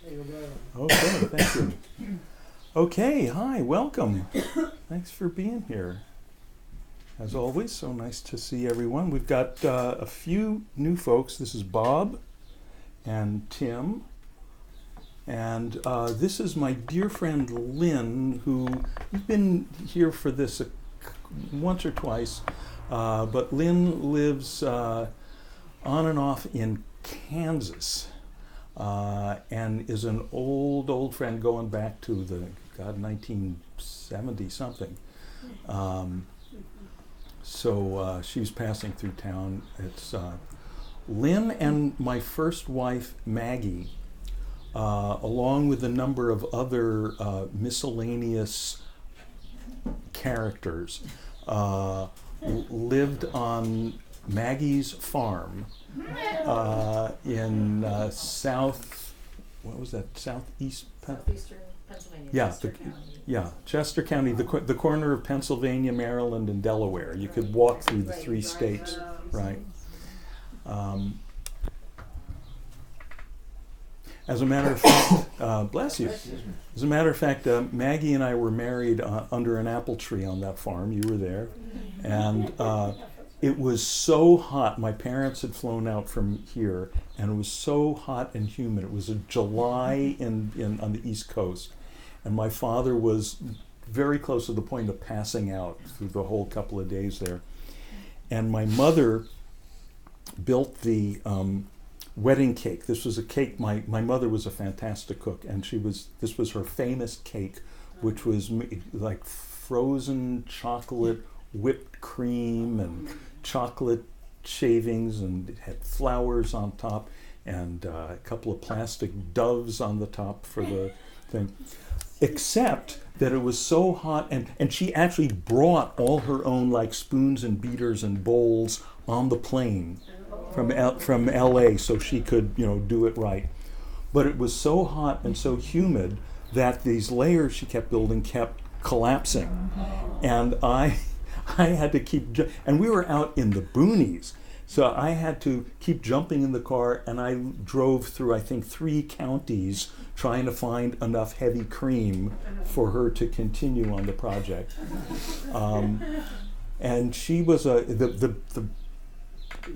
Okay, thank you. Okay, hi, welcome. Thanks for being here. As always, so nice to see everyone. We've got a few new folks. This is Bob and Tim. And this is my dear friend Lynn, who you've been here for this once or twice. But Lynn lives on and off in Kansas. And is an old friend going back to the 1970 something. So she was passing through town. It's Lynn and my first wife Maggie, along with a number of other miscellaneous characters, lived on Maggie's farm in southeast Southeastern Pennsylvania. Yeah, Chester County. yeah, Chester County, the corner of Pennsylvania, Maryland, and Delaware. You could walk through the three states, right? As a matter of fact, bless you. As a matter of fact, Maggie and I were married under an apple tree on that farm. You were there, and it was so hot. My parents had flown out from here, and it was so hot and humid. It was a July on the East Coast, and my father was very close to the point of passing out through the whole couple of days there. And my mother built the wedding cake. This was a cake. My mother was a fantastic cook, and this was her famous cake, which was like frozen chocolate, whipped cream, and chocolate shavings, and it had flowers on top, and a couple of plastic doves on the top for the thing. Except that it was so hot, and she actually brought all her own like spoons and beaters and bowls on the plane from LA so she could do it right. But it was so hot and so humid that these layers she kept building kept collapsing, and I had to keep, and we were out in the boonies, so I had to keep jumping in the car, and I drove through, I think, 3 counties trying to find enough heavy cream for her to continue on the project. And she was the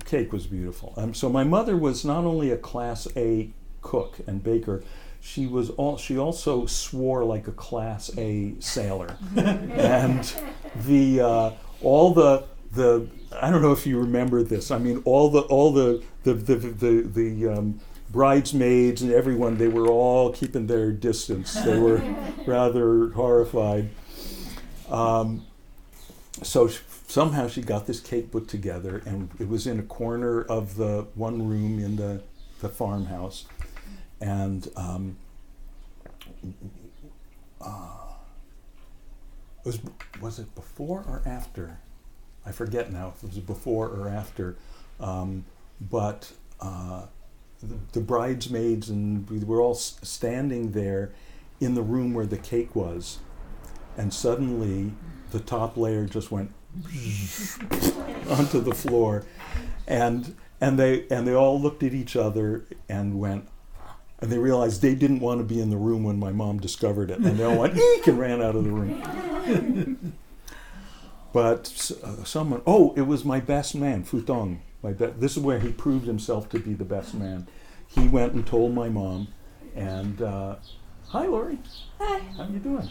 cake was beautiful. So my mother was not only a Class A cook and baker, she also swore like a Class A sailor, and all the I don't know if you remember this. I mean, all the bridesmaids and everyone, they were all keeping their distance. They were rather horrified. So somehow she got this cake put together, and it was in a corner of the one room in the farmhouse. And was it before or after? I forget now if it was before or after. But the bridesmaids and we were all standing there in the room where the cake was, and suddenly the top layer just went onto the floor, and they all looked at each other and went, and they realized they didn't want to be in the room when my mom discovered it, and they all went eek and ran out of the room. But someone, it was my best man, Futong. This is where he proved himself to be the best man. He went and told my mom, and hi, Lori. Hi. How you doing?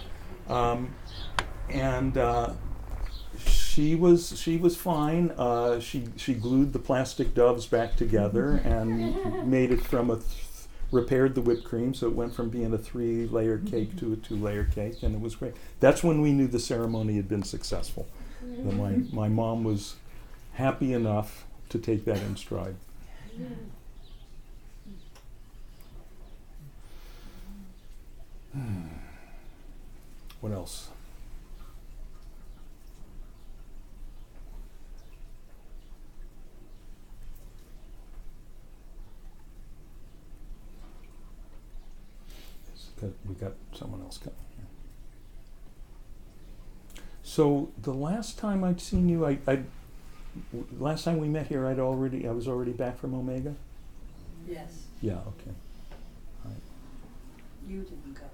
She was fine. She glued the plastic doves back together and made it from repaired the whipped cream, so it went from being a 3-layer cake to a 2-layer cake, and it was great. That's when we knew the ceremony had been successful. That my mom was happy enough to take that in stride. What else? We got someone else coming here. So the last time I'd seen you, last time we met here, I was already back from Omega. Yes. Yeah. Okay. All right. You didn't go.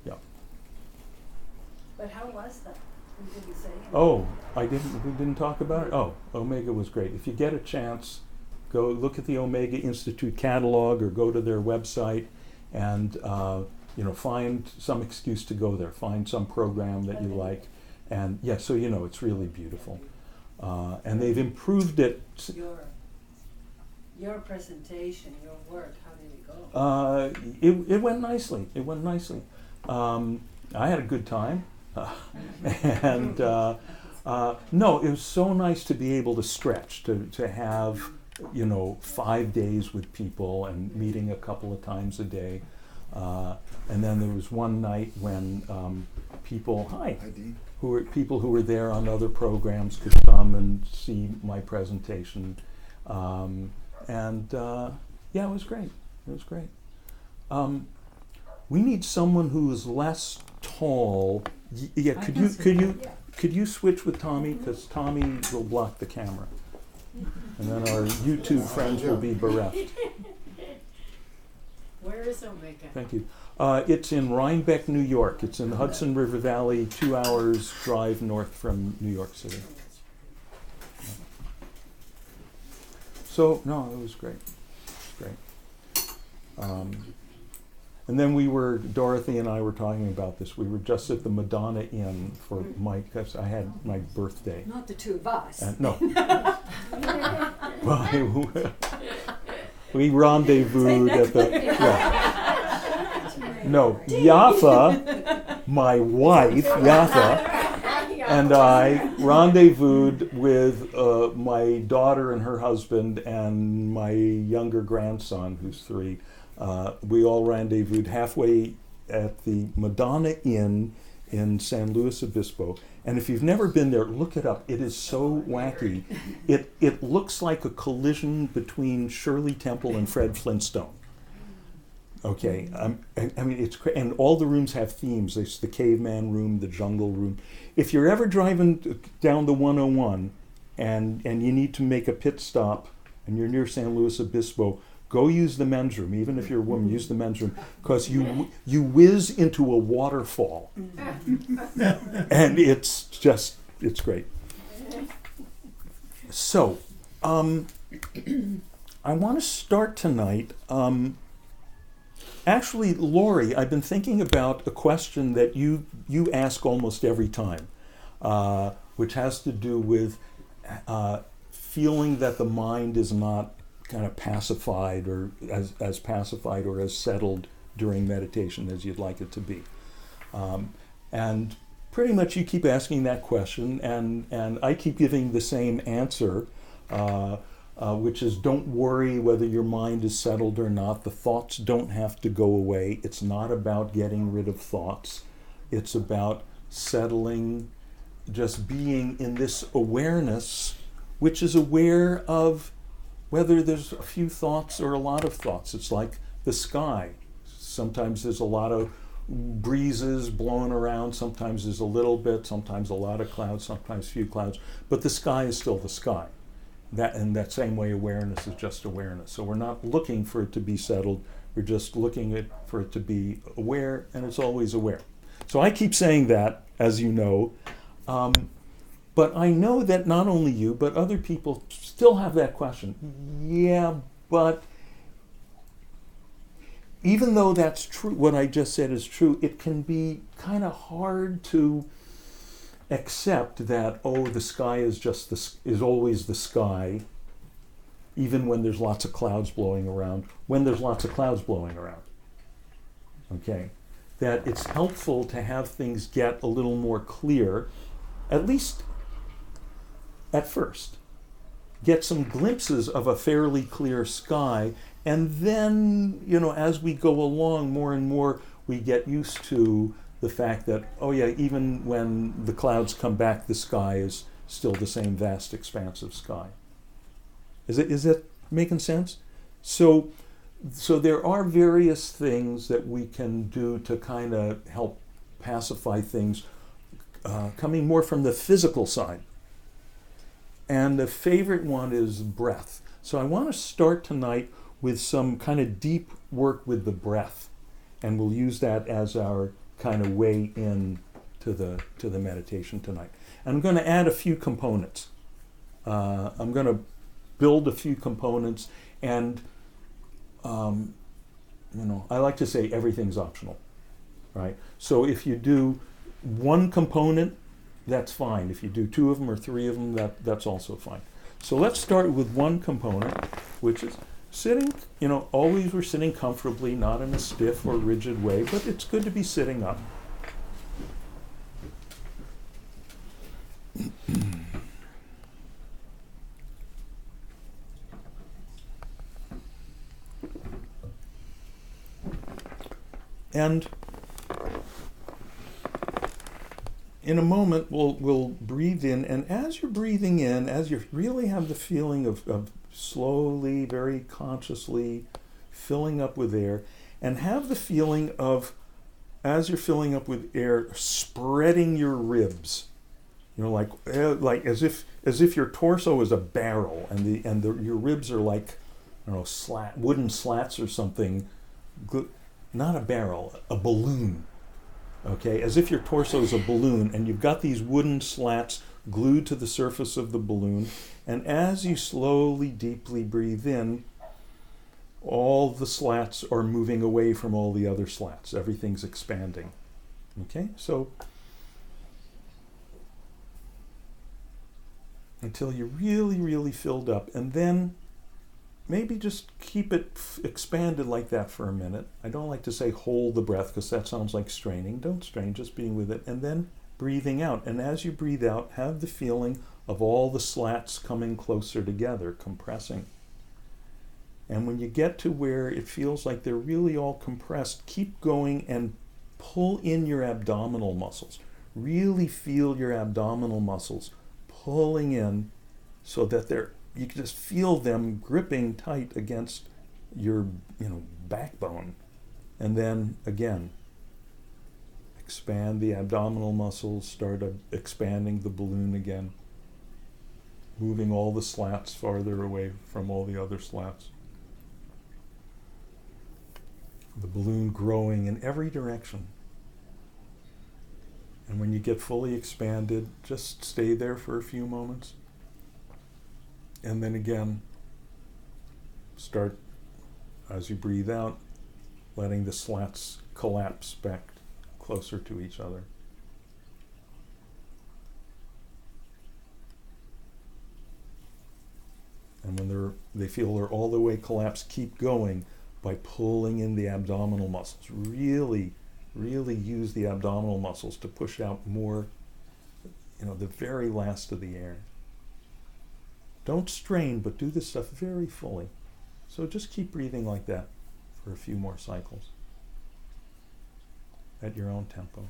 Yeah. But how was that? You didn't say anything. Oh, we didn't talk about it? Oh, Omega was great. If you get a chance, go look at the Omega Institute catalog or go to their website and, find some excuse to go there. Find some program that you like. And yeah, so it's really beautiful. And they've improved it. Your presentation, your work, how did it go? It went nicely. It went nicely. I had a good time. And no, it was so nice to be able to stretch, to have 5 days with people and meeting a couple of times a day. And then there was one night when people who were there on other programs could come and see my presentation. Yeah, it was great. It was great. We need someone who is less tall. Yeah, could you switch with Tommy, because Tommy will block the camera, and then our YouTube friends will be bereft. Where is Omega? Thank you. It's in Rhinebeck, New York. It's in the Hudson River Valley, 2 hours drive north from New York City. So no, it was great. It was great. And then Dorothy and I were talking about this. We were just at the Madonna Inn for because I had my birthday. Not the two of us. No. Well, we rendezvoused at the. No, Yafa, my wife, and I rendezvoused with my daughter and her husband and my younger grandson, who's 3. We all rendezvoused halfway at the Madonna Inn in San Luis Obispo. And if you've never been there, look it up. It is so wacky. It looks like a collision between Shirley Temple and Fred Flintstone. Okay, I mean, it's and all the rooms have themes. There's the caveman room, the jungle room. If you're ever driving down the 101 and you need to make a pit stop and you're near San Luis Obispo, go use the men's room. Even if you're a woman, use the men's room, because you whiz into a waterfall, and it's great. So, I want to start tonight. Actually, Lori, I've been thinking about a question that you ask almost every time, which has to do with feeling that the mind is not kind of pacified or as pacified or as settled during meditation as you'd like it to be. And pretty much you keep asking that question, and I keep giving the same answer, which is don't worry whether your mind is settled or not. The thoughts don't have to go away. It's not about getting rid of thoughts. It's about settling, just being in this awareness, which is aware of whether there's a few thoughts or a lot of thoughts. It's like the sky. Sometimes there's a lot of breezes blowing around, sometimes there's a little bit, sometimes a lot of clouds, sometimes few clouds, but the sky is still the sky. In that same way, awareness is just awareness. So we're not looking for it to be settled, we're just looking for it to be aware, and it's always aware. So I keep saying that, as you know, but I know that not only you, but other people still have that question. Yeah, but even though that's true, what I just said is true, it can be kind of hard to accept that, the sky is is always the sky, even when there's lots of clouds blowing around, Okay? That it's helpful to have things get a little more clear, at least at first. Get some glimpses of a fairly clear sky, and then, as we go along more and more, we get used to the fact that, even when the clouds come back, the sky is still the same vast expanse of sky. Is that making sense? So there are various things that we can do to kind of help pacify things, coming more from the physical side. And the favorite one is breath. So I want to start tonight with some kind of deep work with the breath. And we'll use that as our kind of way in to the meditation tonight. And I'm going to add a few components. I'm going to build a few components, and I like to say everything's optional, right? So if you do one component, that's fine. If you do two of them or three of them, that's also fine. So let's start with one component, which is sitting. Always we're sitting comfortably, not in a stiff or rigid way, but it's good to be sitting up. And in a moment, we'll breathe in, and as you're breathing in, as you really have the feeling of slowly, very consciously filling up with air, and have the feeling of, as you're filling up with air, spreading your ribs. Like as if your torso is a barrel, and your ribs are like, wooden slats or something. Not a barrel, a balloon. Okay, as if your torso is a balloon, and you've got these wooden slats glued to the surface of the balloon, and as you slowly, deeply breathe in, all the slats are moving away from all the other slats. Everything's expanding. Okay, so until you're really, really filled up, and then maybe just keep it expanded like that for a minute. I don't like to say hold the breath, because that sounds like straining. Don't strain, just being with it. And then breathing out. And as you breathe out, have the feeling of all the slats coming closer together, compressing. And when you get to where it feels like they're really all compressed, keep going and pull in your abdominal muscles. Really feel your abdominal muscles pulling in, so that you can just feel them gripping tight against your backbone. And then again, expand the abdominal muscles, start expanding the balloon again, moving all the slats farther away from all the other slats. The balloon growing in every direction. And when you get fully expanded, just stay there for a few moments. And then again, start, as you breathe out, letting the slats collapse back closer to each other. And when they feel they're all the way collapsed, keep going by pulling in the abdominal muscles. Really, really use the abdominal muscles to push out more, the very last of the air. Don't strain, but do this stuff very fully. So just keep breathing like that for a few more cycles at your own tempo.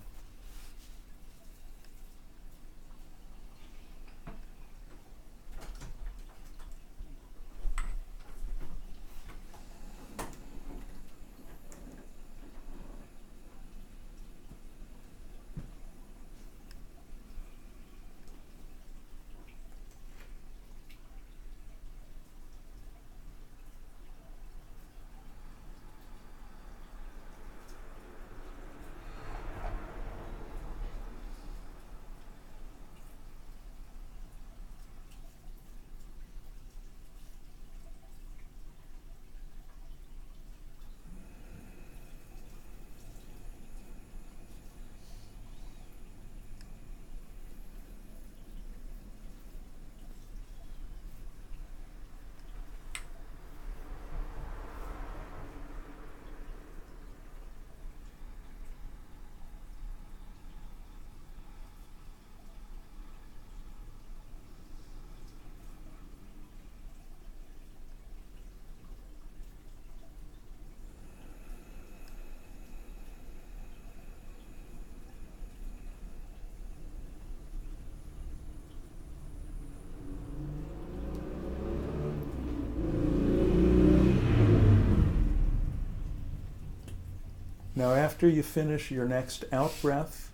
Now, after you finish your next out breath,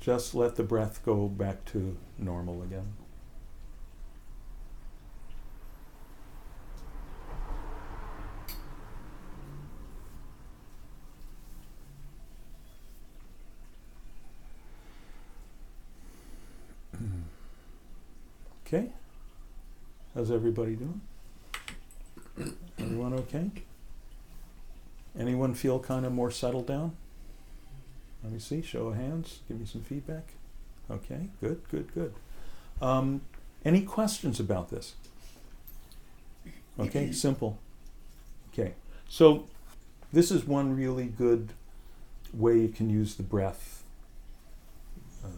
just let the breath go back to normal again. Okay? How's everybody doing? Everyone okay? Anyone feel kind of more settled down? Let me see, show of hands, give me some feedback. Okay, good, good, good. Any questions about this? Okay, simple. Okay, so this is one really good way you can use the breath.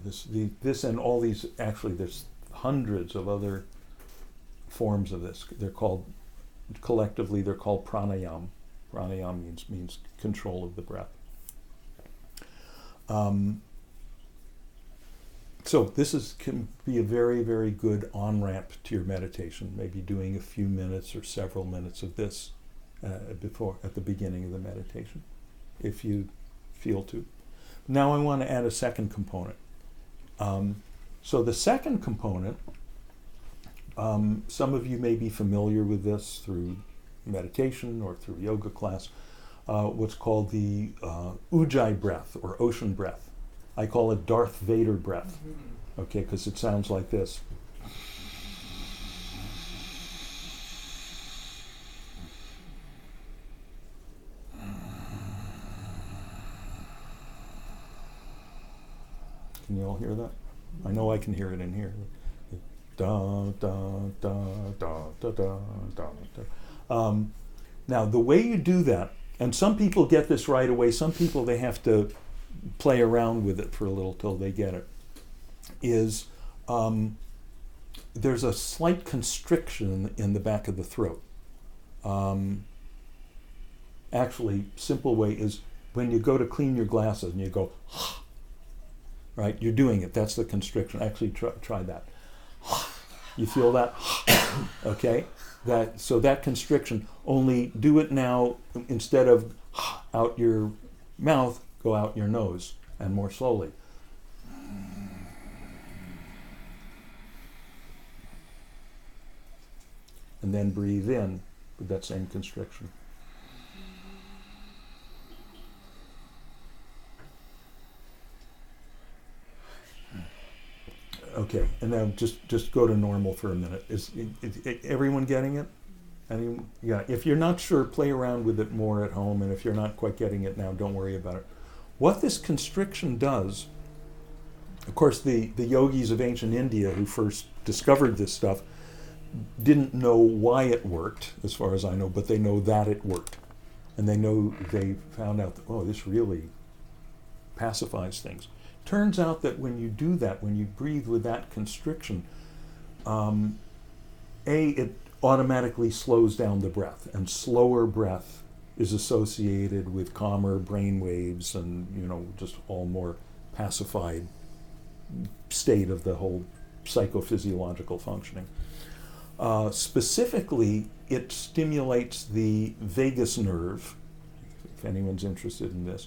This and all these, actually there's hundreds of other forms of this. They're called, collectively they're called pranayam. Pranayam means control of the breath. So this can be a very, very good on-ramp to your meditation, maybe doing a few minutes or several minutes of this at the beginning of the meditation, if you feel to. Now I want to add a second component. So the second component, some of you may be familiar with this through meditation or through yoga class, what's called the Ujjayi breath or ocean breath. I call it Darth Vader breath, okay, because it sounds like this. Can you all hear that? I know I can hear it in here. Da, da, da, da, da, da, da, da. Now, the way you do that, and some people get this right away, some people they have to play around with it for a little till they get it, is there's a slight constriction in the back of the throat. Actually, simple way is when you go to clean your glasses and you go, right, you're doing it, that's the constriction. Actually, try that. You feel that? Okay? So that constriction, only do it now instead of out your mouth, go out your nose and more slowly. And then breathe in with that same constriction. Okay, and now just go to normal for a minute. Is everyone getting it? Yeah, if you're not sure, play around with it more at home, and if you're not quite getting it now, don't worry about it. What this constriction does, of course, the yogis of ancient India who first discovered this stuff didn't know why it worked, as far as I know, but they know that it worked. And they found out that, oh, this really pacifies things. Turns out that when you do that, when you breathe with that constriction, it automatically slows down the breath, and slower breath is associated with calmer brain waves and, just all more pacified state of the whole psychophysiological functioning. Specifically, it stimulates the vagus nerve, if anyone's interested in this,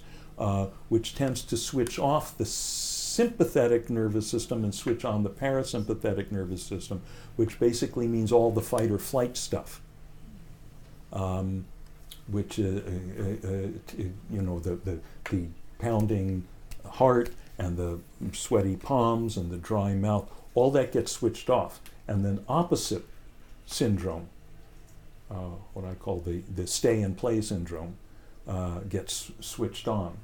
which tends to switch off the sympathetic nervous system and switch on the parasympathetic nervous system, which basically means all the fight or flight stuff, which the pounding heart and the sweaty palms and the dry mouth, all that gets switched off. And then opposite syndrome, what I call the stay and play syndrome, gets switched on.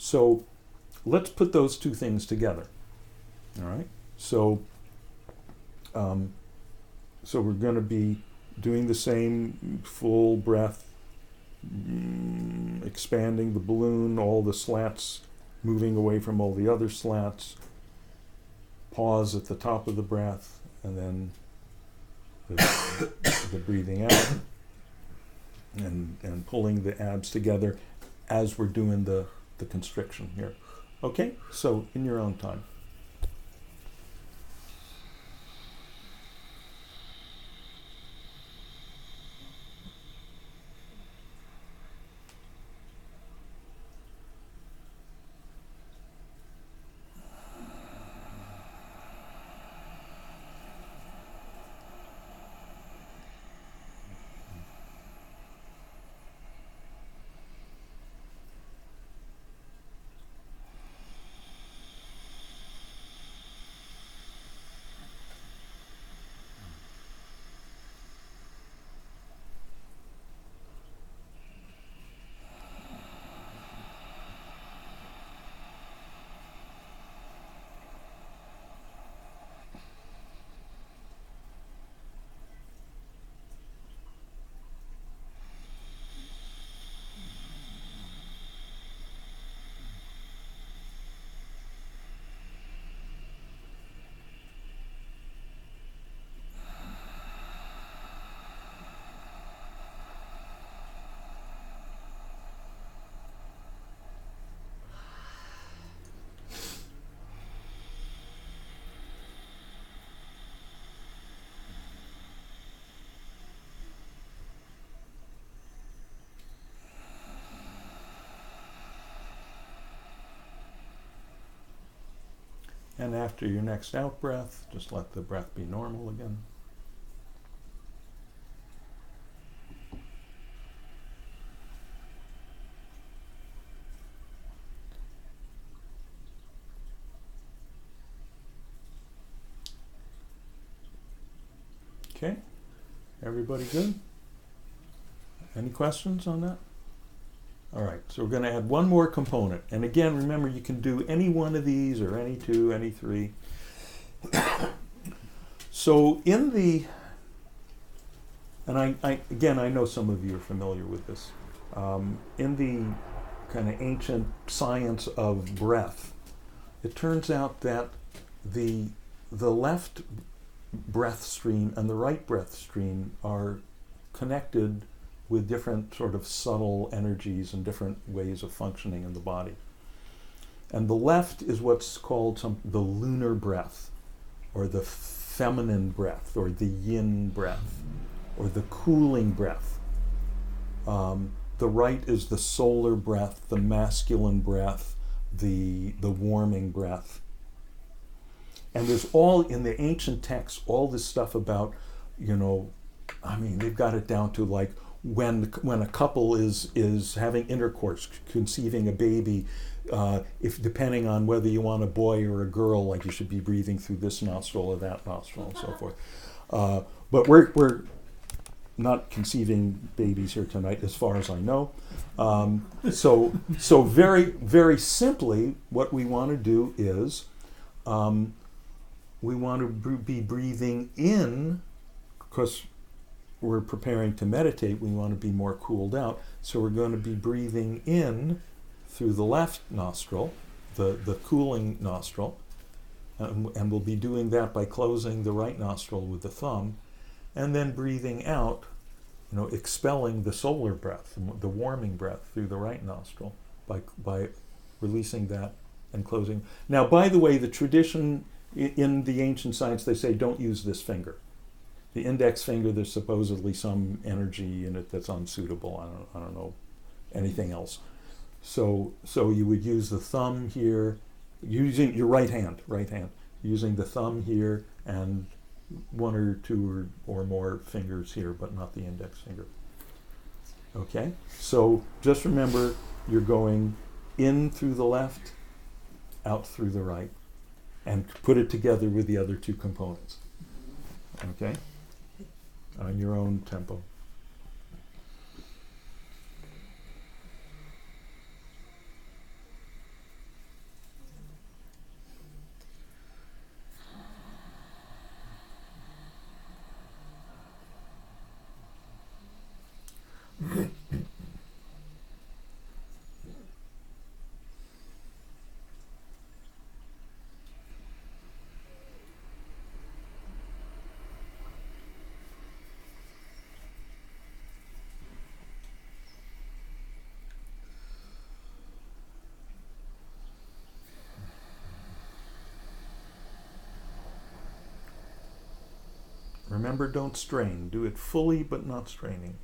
So let's put those two things together. All right. So we're going to be doing the same full breath, expanding the balloon, all the slats moving away from all the other slats. Pause at the top of the breath, and then the breathing out, and pulling the abs together as we're doing the constriction here. Okay, so in your own time. And after your next out breath, just let the breath be normal again. Okay, everybody good? Any questions on that? All right, so we're going to add one more component. And again, remember, you can do any one of these or any two, any three. So in the, and I know some of you are familiar with this. In the kind of ancient science of breath, it turns out that the left breath stream and the right breath stream are connected with different sort of subtle energies and different ways of functioning in the body. And the left is what's called the lunar breath, or the feminine breath, or the yin breath, or the cooling breath. The right is the solar breath, the masculine breath, the warming breath. And there's all, in the ancient texts, all this stuff about, they've got it down to like when a couple is having intercourse, conceiving a baby, if depending on whether you want a boy or a girl, like you should be breathing through this nostril or that nostril and so forth. But we're not conceiving babies here tonight, as far as I know. So very, very simply, what we want to do is we want to be breathing in, because we're preparing to meditate, we want to be more cooled out. So we're going to be breathing in through the left nostril, the cooling nostril, and we'll be doing that by closing the right nostril with the thumb, and then breathing out, expelling the solar breath, the warming breath through the right nostril by releasing that and closing. Now, by the way, the tradition in the ancient science, they say don't use this finger. The index finger, there's supposedly some energy in it that's unsuitable. I don't know anything else. So you would use the thumb here, using your right hand, using the thumb here and one or two or more fingers here, but not the index finger. Okay? So just remember, you're going in through the left, out through the right, and put it together with the other two components. Okay? On your own tempo. Remember, don't strain. Do it fully, but not straining.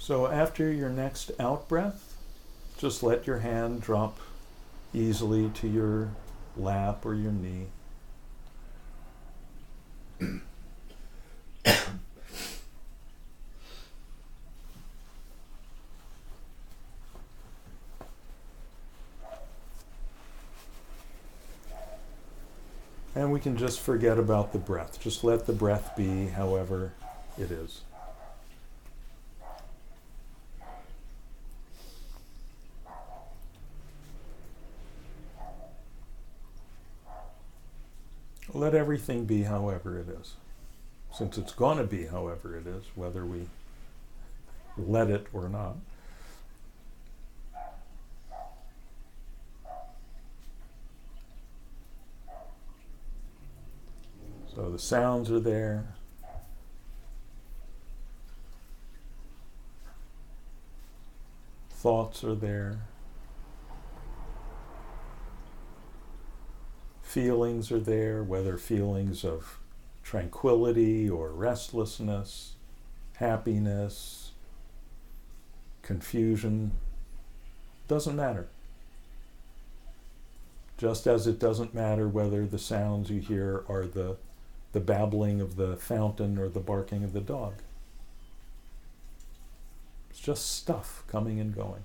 So after your next out breath, just let your hand drop easily to your lap or your knee. And we can just forget about the breath. Just let the breath be however it is. Let everything be however it is. Since it's going to be however it is, whether we let it or not. So the sounds are there. Thoughts are there. Feelings are there, whether feelings of tranquility or restlessness, happiness, confusion. Doesn't matter. Just as it doesn't matter whether the sounds you hear are the babbling of the fountain or the barking of the dog. It's just stuff coming and going.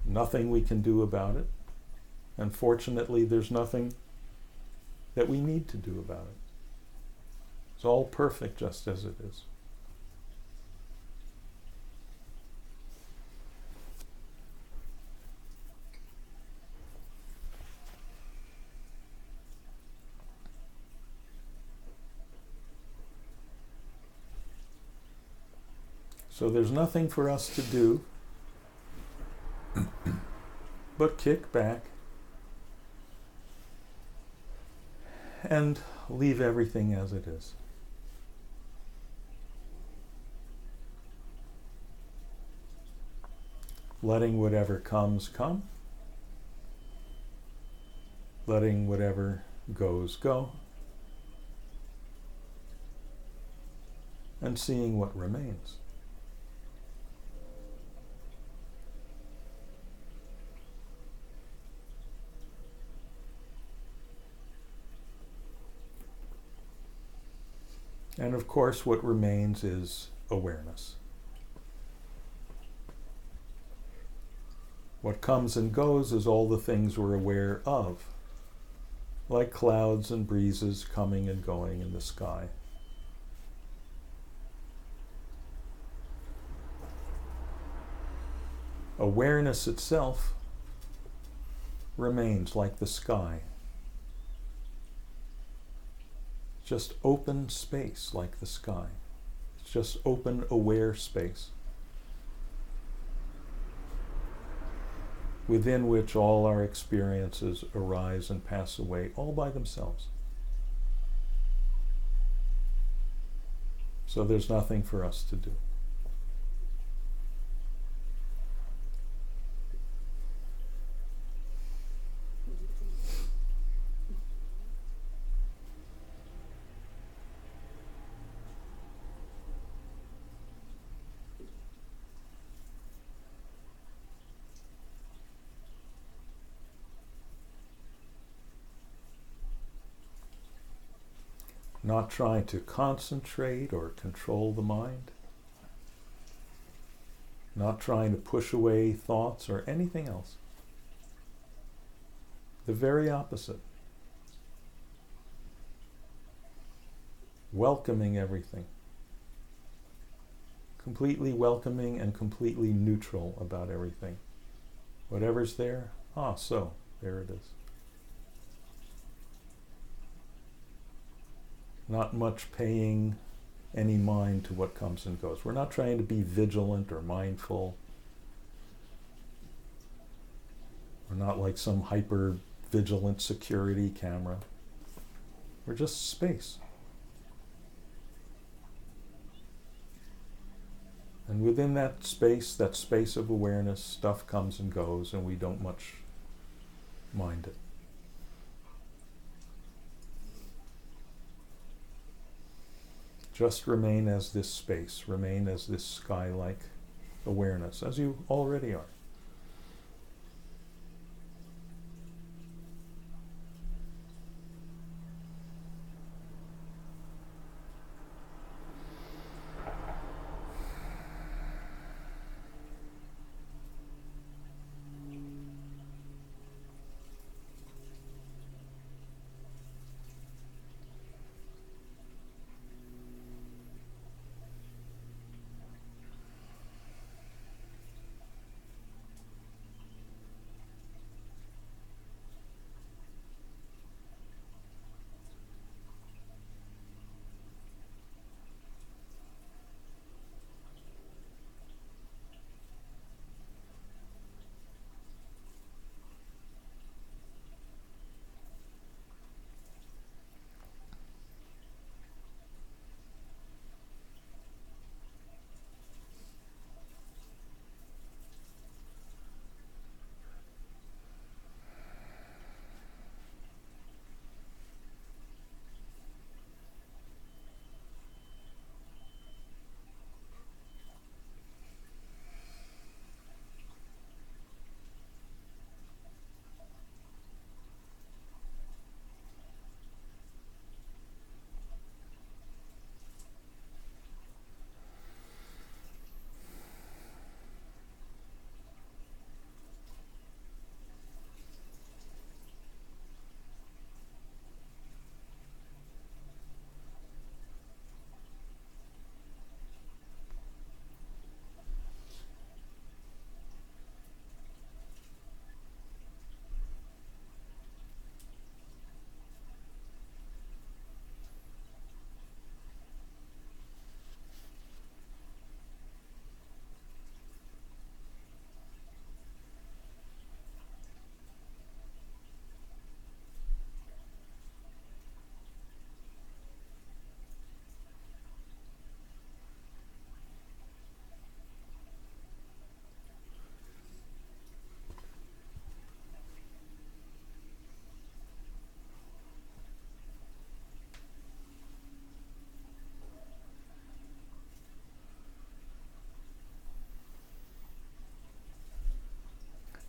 Nothing we can do about it. And fortunately, there's nothing that we need to do about it. It's all perfect just as it is. So there's nothing for us to do but kick back and leave everything as it is. Letting whatever comes come. Letting whatever goes go. And seeing what remains. And of course, what remains is awareness. What comes and goes is all the things we're aware of, like clouds and breezes coming and going in the sky. Awareness itself remains like the sky. Just open space like the sky. It's just open, aware space within which all our experiences arise and pass away all by themselves. So there's nothing for us to do. Not trying to concentrate or control the mind. Not trying to push away thoughts or anything else. The very opposite. Welcoming everything. Completely welcoming and completely neutral about everything. Whatever's there, so there it is. Not much paying any mind to what comes and goes. We're not trying to be vigilant or mindful. We're not like some hyper-vigilant security camera. We're just space. And within that space of awareness, stuff comes and goes, and we don't much mind it. Just remain as this space, remain as this sky-like awareness, as you already are.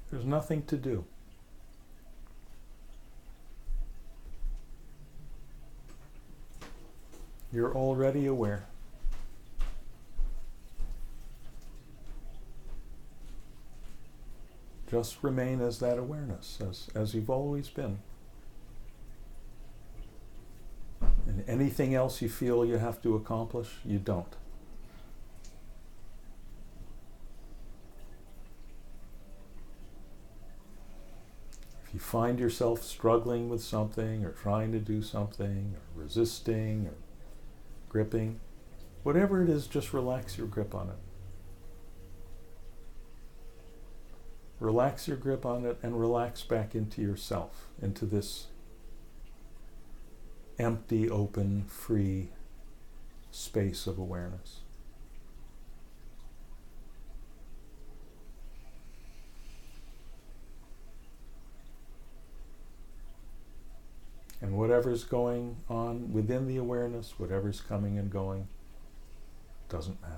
There's nothing to do. You're already aware. Just remain as that awareness, as you've always been. And anything else you feel you have to accomplish, you don't. If you find yourself struggling with something, or trying to do something, or resisting, or gripping, whatever it is, just relax your grip on it. Relax your grip on it and relax back into yourself, into this empty, open, free space of awareness. And whatever's going on within the awareness, whatever's coming and going, doesn't matter.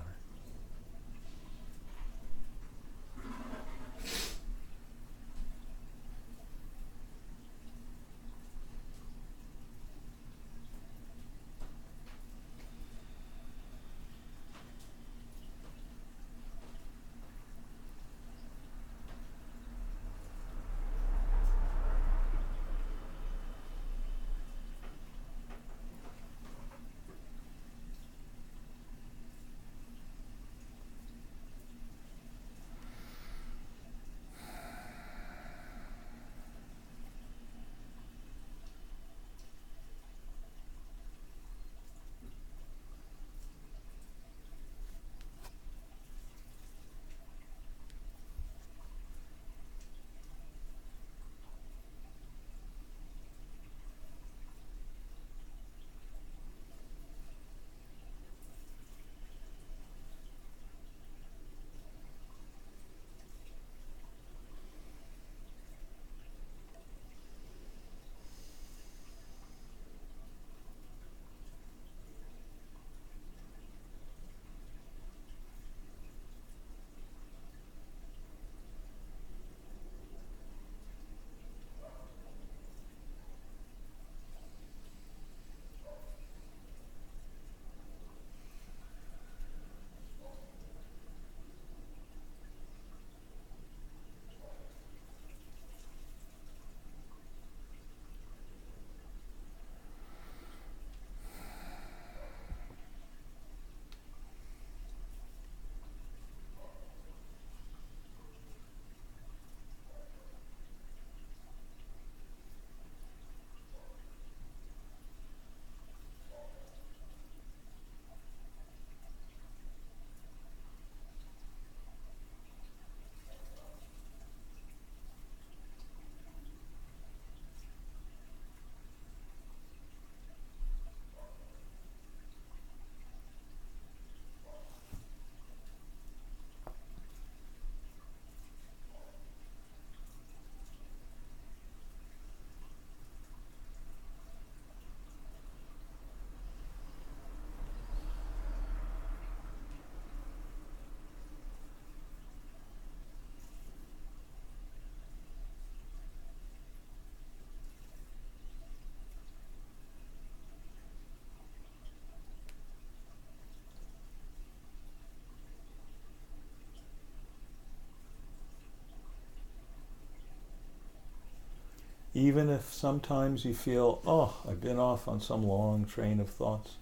Even if sometimes you feel, oh, I've been off on some long train of thoughts.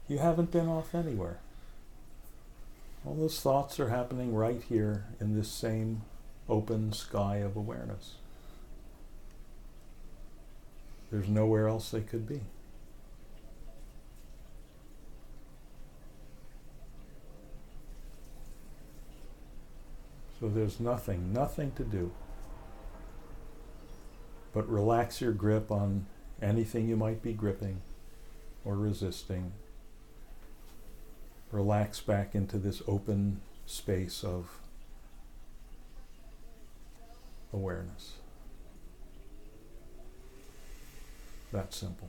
You haven't been off anywhere. All those thoughts are happening right here in this same open sky of awareness. There's nowhere else they could be. So there's nothing to do but relax your grip on anything you might be gripping or resisting. Relax back into this open space of awareness. That simple.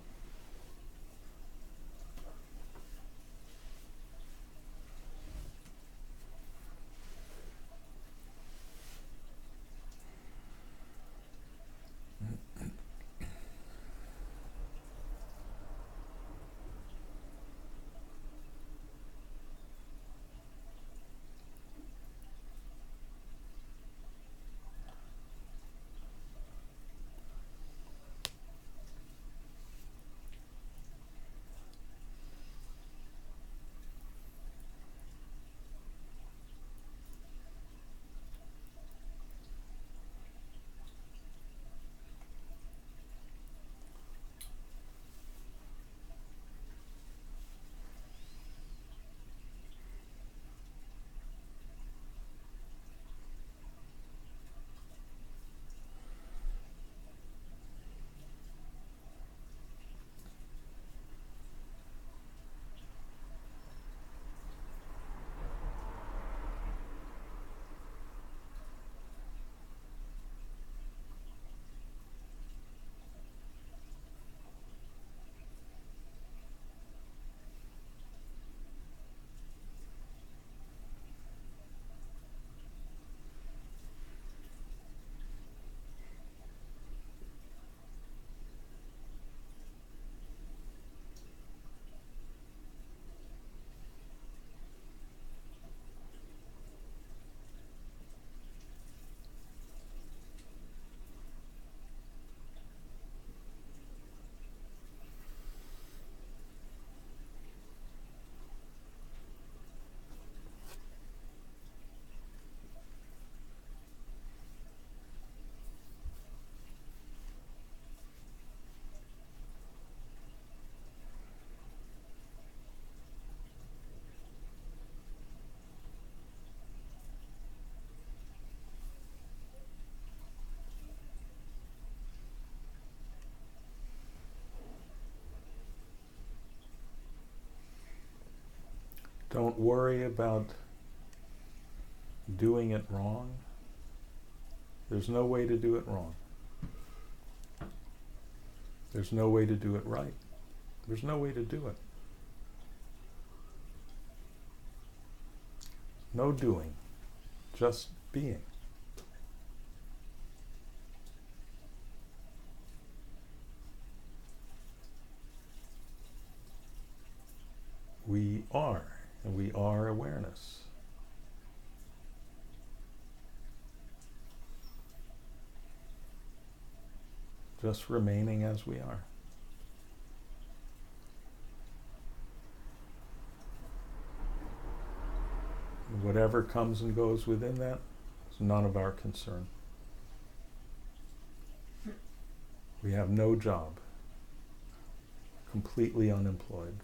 Don't worry about doing it wrong. There's no way to do it wrong. There's no way to do it right. There's no way to do it. No doing, just being. We are, and we are awareness. Just remaining as we are. And whatever comes and goes within that is none of our concern. We have no job, completely unemployed.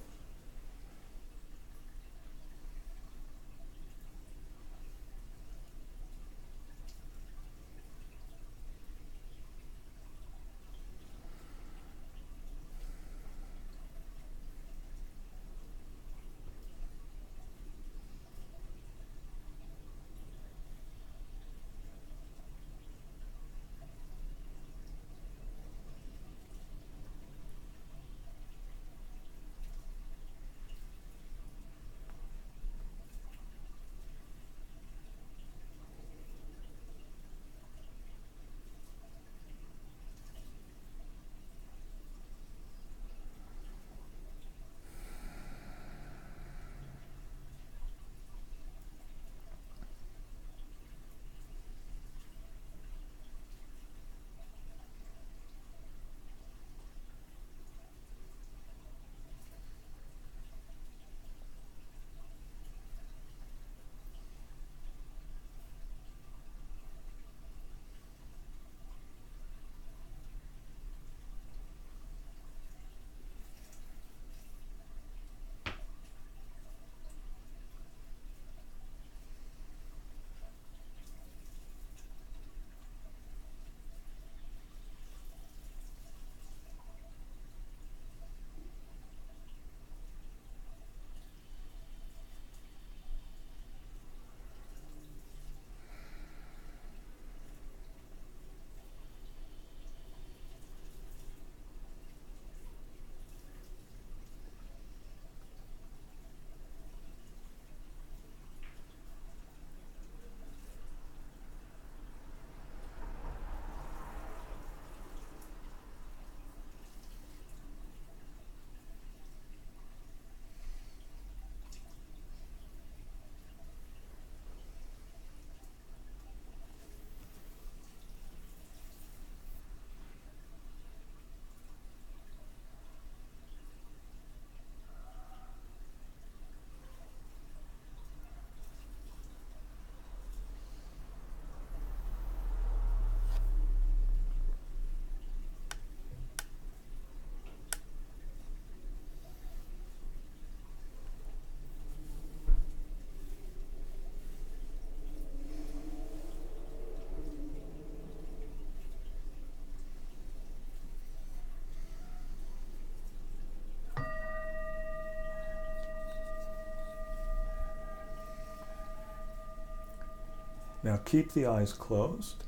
Now keep the eyes closed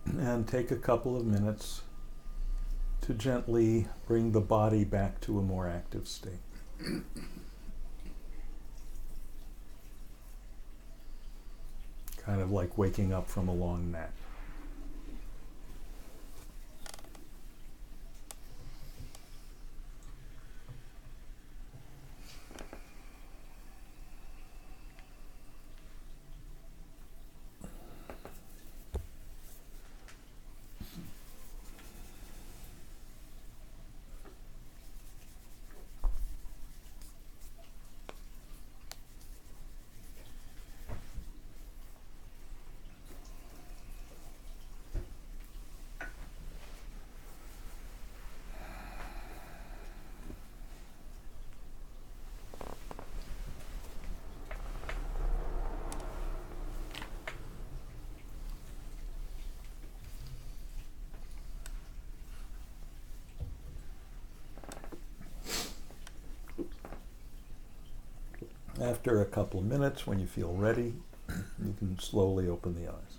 and take a couple of minutes to gently bring the body back to a more active state. Kind of like waking up from a long nap. After a couple of minutes, when you feel ready, you can slowly open the eyes.